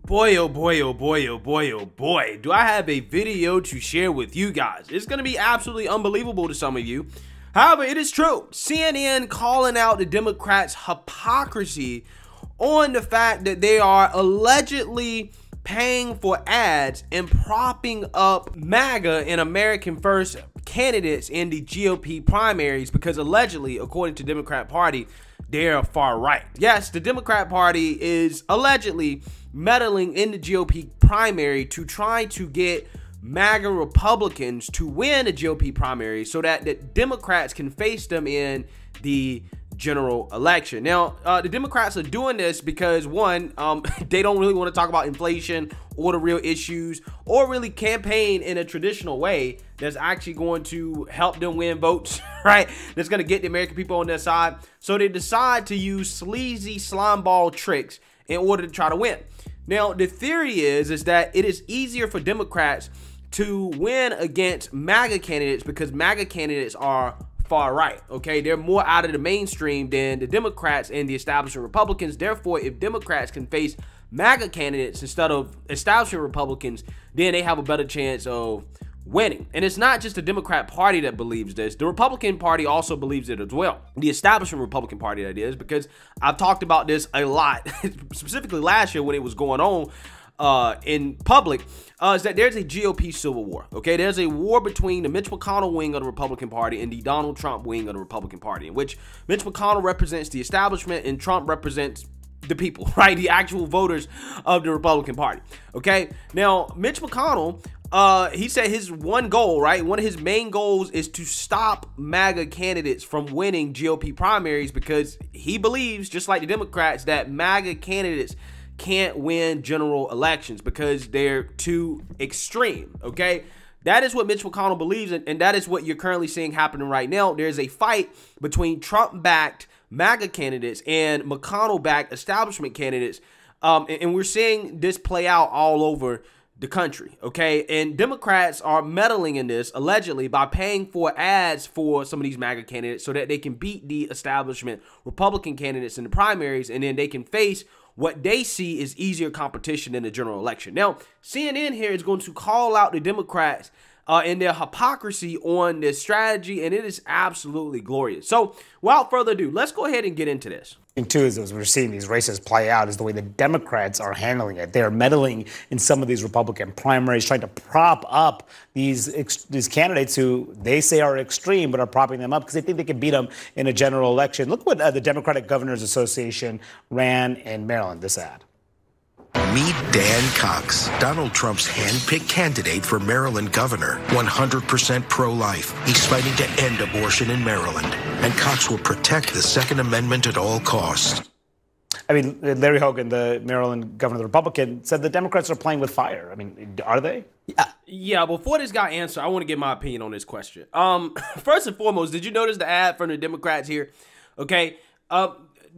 Boy, oh boy, oh boy, oh boy, oh boy, do I have a video to share with you guys. It's going to be absolutely unbelievable to some of you. However, it is true. CNN calling out the Democrats' hypocrisy on the fact that they are allegedly paying for ads and propping up MAGA and American First candidates in the GOP primaries because allegedly, according to the Democrat Party, they're far right. Yes, the Democrat Party is allegedly meddling in the GOP primary to try to get MAGA Republicans to win the GOP primary so that the Democrats can face them in the general election. Now, the Democrats are doing this because, one, they don't really want to talk about inflation or the real issues or really campaign in a traditional way that's actually going to help them win votes, right? That's going to get the American people on their side. So they decide to use sleazy slimeball tricks in order to try to win. Now, the theory is that it is easier for Democrats to win against MAGA candidates because MAGA candidates are far right, okay? They're more out of the mainstream than the Democrats and the establishment Republicans. Therefore, if Democrats can face MAGA candidates instead of establishment Republicans, then they have a better chance of winning. And it's not just the Democrat Party that believes this. The Republican Party also believes it as well. The establishment Republican Party, that is, because I've talked about this a lot, specifically last year when it was going on in public, is that there's a GOP civil war, okay? There's a war between the Mitch McConnell wing of the Republican Party and the Donald Trump wing of the Republican Party, in which Mitch McConnell represents the establishment and Trump represents the people, right? The actual voters of the Republican Party, okay? Now, Mitch McConnell, he said his one goal, right? One of his main goals is to stop MAGA candidates from winning GOP primaries because he believes, just like the Democrats, that MAGA candidates can't win general elections because they're too extreme, okay? That is what Mitch McConnell believes, and that is what you're currently seeing happening right now. There's a fight between Trump-backed MAGA candidates and McConnell-backed establishment candidates, and we're seeing this play out all over the country, okay? And Democrats are meddling in this, allegedly, by paying for ads for some of these MAGA candidates so that they can beat the establishment Republican candidates in the primaries, and then they can face what they see is easier competition in the general election. Now, CNN here is going to call out the Democrats and their hypocrisy on this strategy, and it is absolutely glorious. So, without further ado, let's go ahead and get into this. Too, as we're seeing these races play out, is the way the Democrats are handling it. They're meddling in some of these Republican primaries, trying to prop up these candidates who they say are extreme, but are propping them up because they think they can beat them in a general election. Look what the Democratic Governors Association ran in Maryland, this ad. Meet Dan Cox, Donald Trump's hand-picked candidate for Maryland governor, 100% pro-life. He's fighting to end abortion in Maryland, and Cox will protect the Second Amendment at all costs. I mean, Larry Hogan, the Maryland governor, the Republican, said the Democrats are playing with fire. I mean, are they? Yeah, before this guy answers, I want to get my opinion on this question. First and foremost, did you notice the ad from the Democrats here? Okay,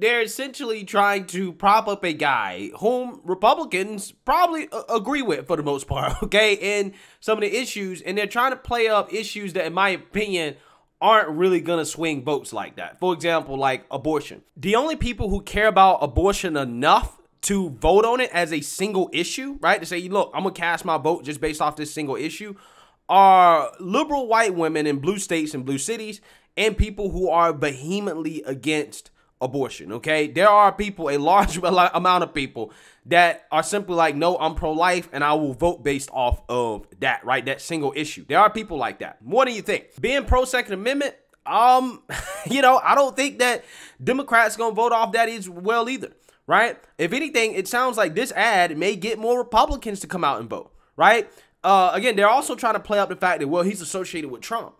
they're essentially trying to prop up a guy whom Republicans probably agree with for the most part, okay, in some of the issues, and they're trying to play up issues that, in my opinion, aren't really going to swing votes like that. For example, like abortion. The only people who care about abortion enough to vote on it as a single issue, right, to say, look, I'm going to cast my vote just based off this single issue, are liberal white women in blue states and blue cities and people who are vehemently against abortion, okay? There are people, a large amount of people that are simply like, no, I'm pro-life and I will vote based off of that, right? That single issue. There are people like that. More than you think. Being pro-Second Amendment, you know, I don't think that Democrats gonna vote off that as well either, right? If anything, it sounds like this ad may get more Republicans to come out and vote, right? Again, they're also trying to play up the fact that, well, he's associated with Trump.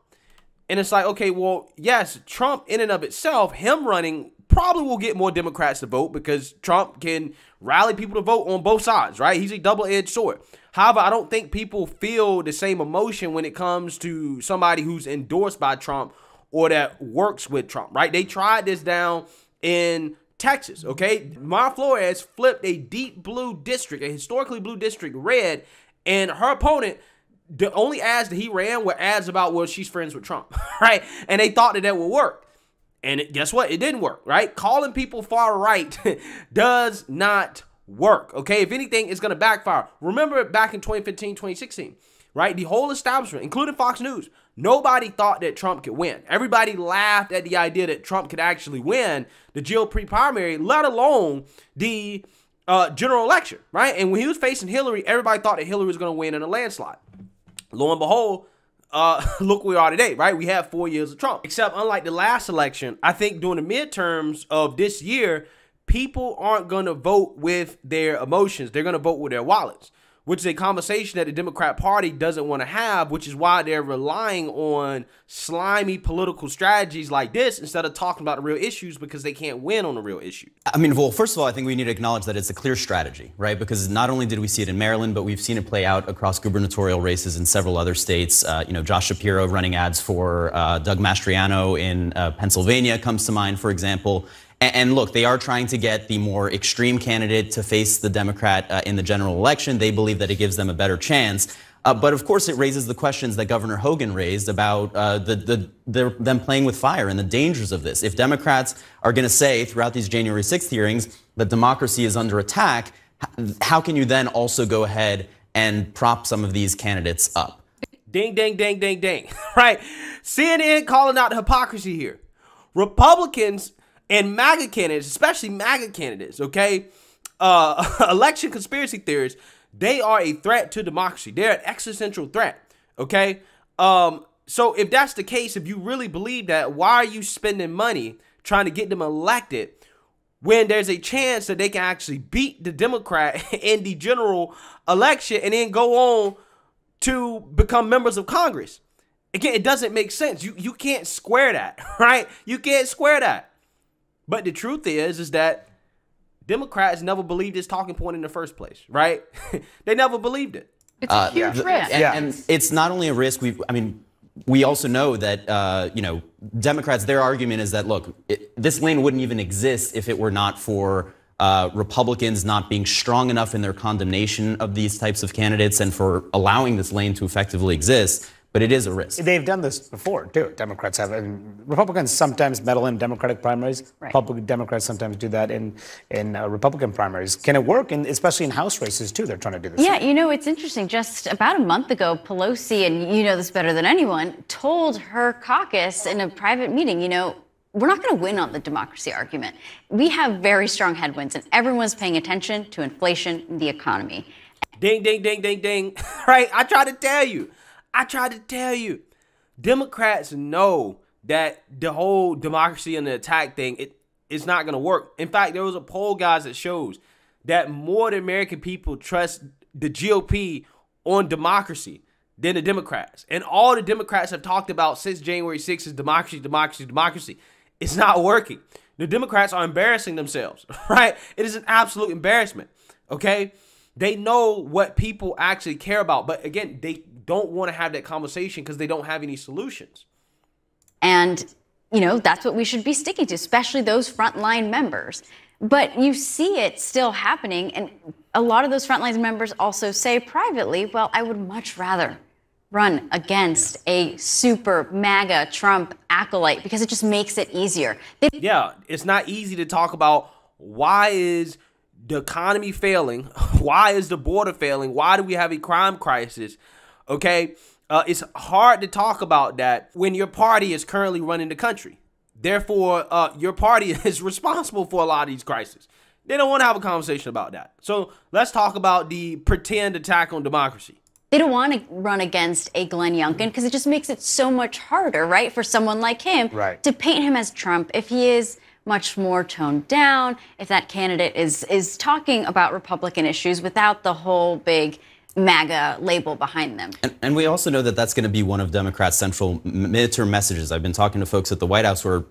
And it's like, okay, well, yes, Trump in and of itself, him running probably will get more Democrats to vote because Trump can rally people to vote on both sides, right? He's a double-edged sword. However, I don't think people feel the same emotion when it comes to somebody who's endorsed by Trump or that works with Trump, right? They tried this down in Texas, okay? Mara Flores flipped a deep blue district, a historically blue district, red, and her opponent, the only ads that he ran were ads about, well, she's friends with Trump, right? And they thought that that would work. And guess what? It didn't work, right? Calling people far right does not work, okay? If anything, it's going to backfire. Remember back in 2015, 2016, right? The whole establishment, including Fox News, nobody thought that Trump could win. Everybody laughed at the idea that Trump could actually win the GOP primary, let alone the general election, right? And when he was facing Hillary, everybody thought that Hillary was going to win in a landslide. Lo and behold, look where we are today, right? We have 4 years of Trump. Except unlike the last election, I think during the midterms of this year, people aren't going to vote with their emotions. They're going to vote with their wallets, which is a conversation that the Democrat Party doesn't want to have, which is why they're relying on slimy political strategies like this instead of talking about the real issues, because they can't win on the real issue. I mean, well, first of all, I think we need to acknowledge that it's a clear strategy, right? Because not only did we see it in Maryland, but we've seen it play out across gubernatorial races in several other states. Josh Shapiro running ads for Doug Mastriano in Pennsylvania comes to mind, for example. And look, they are trying to get the more extreme candidate to face the Democrat in the general election. They believe that it gives them a better chance. But of course, it raises the questions that Governor Hogan raised about them playing with fire and the dangers of this. If Democrats are going to say throughout these January 6th hearings that democracy is under attack, how can you then also go ahead and prop some of these candidates up? Ding, ding, ding, ding, ding. Right? CNN calling out the hypocrisy here. Republicans and MAGA candidates, especially MAGA candidates, okay, election conspiracy theorists, they are a threat to democracy. They're an existential threat, okay? So if that's the case, if you really believe that, why are you spending money trying to get them elected when there's a chance that they can actually beat the Democrat in the general election and then go on to become members of Congress? Again, it doesn't make sense. You can't square that, right? You can't square that. But the truth is that Democrats never believed this talking point in the first place, right? They never believed it. It's a huge risk. And it's not only a risk. We also know that, Democrats, their argument is that, look, this lane wouldn't even exist if it were not for Republicans not being strong enough in their condemnation of these types of candidates and for allowing this lane to effectively exist. But it is a risk. They've done this before, too. Democrats have. And Republicans sometimes meddle in Democratic primaries. Right. Democrats sometimes do that in Republican primaries. Can it work? And especially in House races, too, they're trying to do this. Yeah, it's interesting. Just about a month ago, Pelosi, and you know this better than anyone, told her caucus in a private meeting, we're not going to win on the democracy argument. We have very strong headwinds, and everyone's paying attention to inflation and the economy. Ding, ding, ding, ding, ding. Right? I tried to tell you. Democrats know that the whole democracy and the attack thing, it's not going to work. In fact, there was a poll, guys, that shows that more of the American people trust the GOP on democracy than the Democrats. And all the Democrats have talked about since January 6th is democracy, democracy, democracy. It's not working. The Democrats are embarrassing themselves, right? It is an absolute embarrassment, okay? They know what people actually care about. But again, they don't want to have that conversation because they don't have any solutions. And, that's what we should be sticking to, especially those frontline members. But you see it still happening. And a lot of those frontline members also say privately, well, I would much rather run against a super MAGA Trump acolyte because it just makes it easier. Yeah, it's not easy to talk about why is the economy failing? Why is the border failing? Why do we have a crime crisis? Okay, it's hard to talk about that when your party is currently running the country. Therefore, your party is responsible for a lot of these crises. They don't want to have a conversation about that. So let's talk about the pretend attack on democracy. They don't want to run against a Glenn Youngkin because it just makes it so much harder, right, for someone like him to paint him as Trump if he is much more toned down, if that candidate is talking about Republican issues without the whole big MAGA label behind them. And we also know that that's going to be one of Democrats' central midterm messages. I've been talking to folks at the White House where,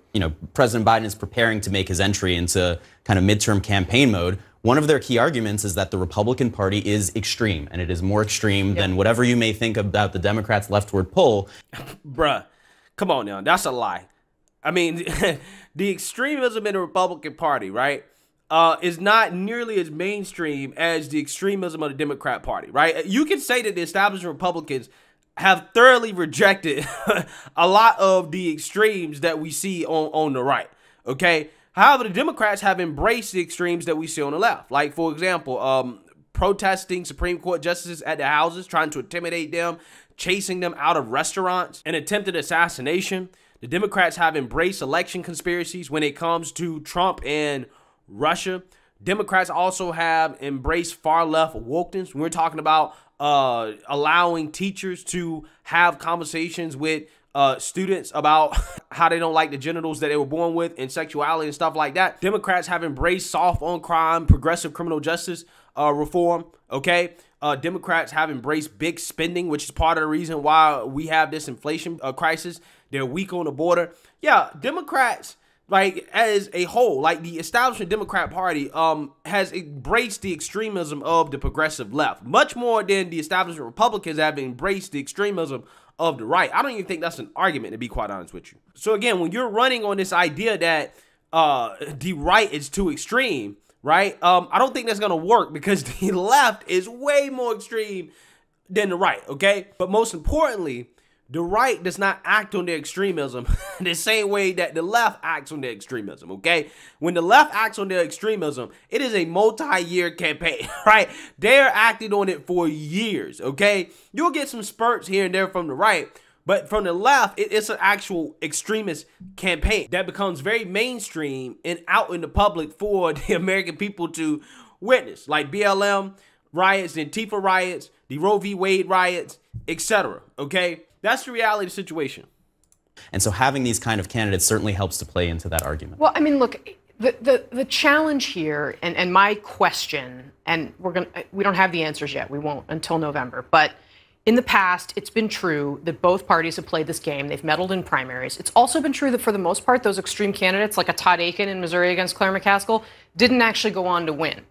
President Biden is preparing to make his entry into kind of midterm campaign mode. One of their key arguments is that the Republican Party is extreme, and it is more extreme than whatever you may think about the Democrats' leftward pull. Bruh, come on now. That's a lie. I mean, the extremism in the Republican Party, right, is not nearly as mainstream as the extremism of the Democrat Party, right? You can say that the established Republicans have thoroughly rejected a lot of the extremes that we see on the right, okay? However, the Democrats have embraced the extremes that we see on the left. Like, for example, protesting Supreme Court justices at their houses, trying to intimidate them, chasing them out of restaurants, and attempted assassination. The Democrats have embraced election conspiracies when it comes to Trump and Russia. Democrats also have embraced far-left wokeness. We're talking about allowing teachers to have conversations with students about how they don't like the genitals that they were born with and sexuality and stuff like that. Democrats have embraced soft on crime, progressive criminal justice reform, okay? Democrats have embraced big spending, which is part of the reason why we have this inflation crisis. They're weak on the border. Yeah, Democrats, like, as a whole, like the establishment Democrat Party has embraced the extremism of the progressive left, much more than the establishment Republicans have embraced the extremism of the right. I don't even think that's an argument, to be quite honest with you. So again, when you're running on this idea that the right is too extreme, right? I don't think that's going to work because the left is way more extreme than the right, okay? But most importantly, the right does not act on their extremism the same way that the left acts on their extremism, okay? When the left acts on their extremism, it is a multi-year campaign, right? They're acting on it for years, okay? You'll get some spurts here and there from the right, but from the left, it's an actual extremist campaign that becomes very mainstream and out in the public for the American people to witness, like BLM riots, Antifa riots, the Roe v. Wade riots, etc., okay? That's the reality of the situation. And so having these kind of candidates certainly helps to play into that argument. Well, I mean, look, the challenge here and my question, and we don't have the answers yet. We won't until November. But in the past, it's been true that both parties have played this game. They've meddled in primaries. It's also been true that for the most part, those extreme candidates, like a Todd Akin in Missouri against Claire McCaskill, didn't actually go on to win.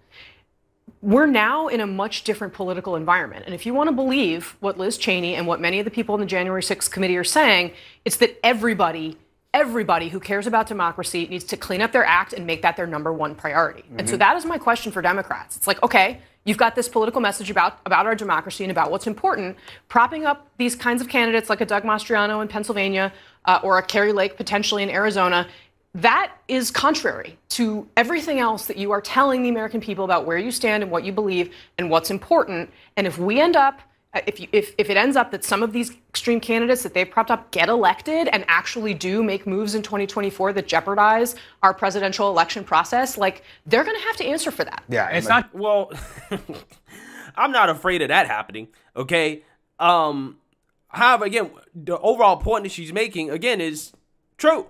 We're now in a much different political environment. And if you want to believe what Liz Cheney and what many of the people in the January 6th committee are saying, it's that everybody who cares about democracy needs to clean up their act and make that their #1 priority. And so that is my question for Democrats. It's like, okay, you've got this political message about our democracy and about what's important. Propping up these kinds of candidates like a Doug Mastriano in Pennsylvania or a Kari Lake potentially in Arizona, that is contrary to everything else that you are telling the American people about where you stand and what you believe and what's important. And if we end up, if it ends up that some of these extreme candidates that they've propped up get elected and actually do make moves in 2024 that jeopardize our presidential election process, like, they're going to have to answer for that. Yeah, it's not, well, I'm not afraid of that happening, okay? However, again, the overall point that she's making, again, is true.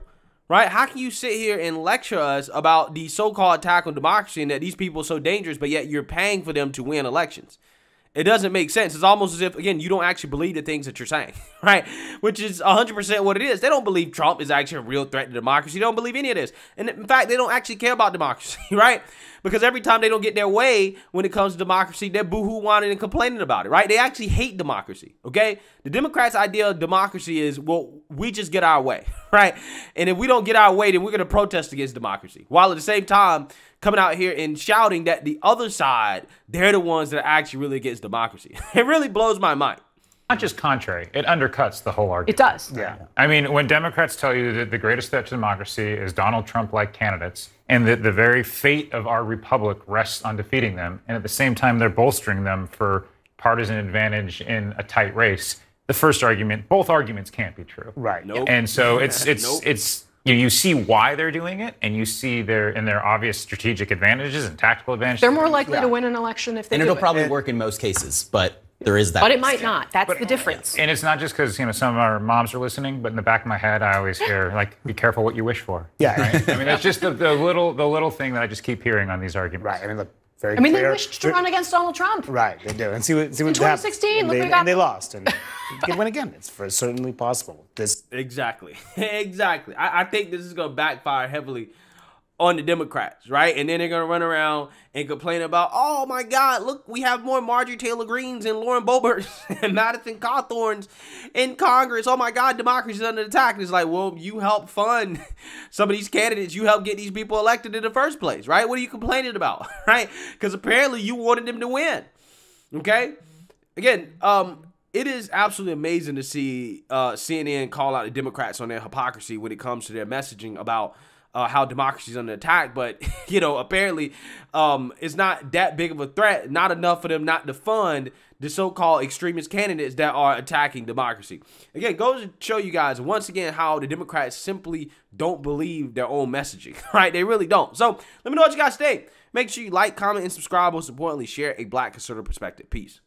Right? How can you sit here and lecture us about the so-called attack on democracy and that these people are so dangerous, but yet you're paying for them to win elections? It doesn't make sense. It's almost as if, again, you don't actually believe the things that you're saying, right? Which is 100% what it is. They don't believe Trump is actually a real threat to democracy. They don't believe any of this. And in fact, they don't actually care about democracy, right? Because every time they don't get their way when it comes to democracy, they're boohoo whining and complaining about it, right? They actually hate democracy, okay? The Democrats' idea of democracy is, well, we just get our way, right? And if we don't get our way, then we're going to protest against democracy. While at the same time, coming out here and shouting that the other side, they're the ones that are actually really against democracy. It really blows my mind. Not just contrary, it undercuts the whole argument. It does. Yeah. I mean, when Democrats tell you that the greatest threat to democracy is Donald Trump-like candidates, and that the very fate of our republic rests on defeating them, and at the same time they're bolstering them for partisan advantage in a tight race, the first argument, both arguments can't be true. Right. Nope. And so it's Nope. you see why they're doing it, and you see their obvious strategic advantages and tactical advantages. They're more likely to win an election if they do And it'll it. probably work in most cases, but there is that. But it might not. That's the difference. And it's not just because some of our moms are listening, but in the back of my head, I always hear, like, be careful what you wish for. Yeah. Right? I mean, that's just the little thing that I just keep hearing on these arguments. Right. I mean, look, very I mean, clear. they wished to run against Donald Trump. Right, they do. And see what In happened. 2016, And look they, what we got. and they lost. And they can win again. It's certainly possible. Exactly. Exactly. I think this is going to backfire heavily on the Democrats, right? And then they're going to run around and complain about, oh my God, look, we have more Marjorie Taylor Greenes and Lauren Boeberts and Madison Cawthorns in Congress. Oh my God, democracy is under attack. And it's like, well, you helped fund some of these candidates. You helped get these people elected in the first place, right? What are you complaining about, right? Because apparently you wanted them to win, okay? Again, it is absolutely amazing to see CNN call out the Democrats on their hypocrisy when it comes to their messaging about how democracy is under attack, but you know, apparently it's not that big of a threat, not enough for them not to fund the so-called extremist candidates that are attacking democracy. Again, goes to show you guys once again how the Democrats simply don't believe their own messaging, right? They really don't. So let me know what you guys think. Make sure you like, comment, and subscribe. Most importantly, share a Black conservative perspective. Peace.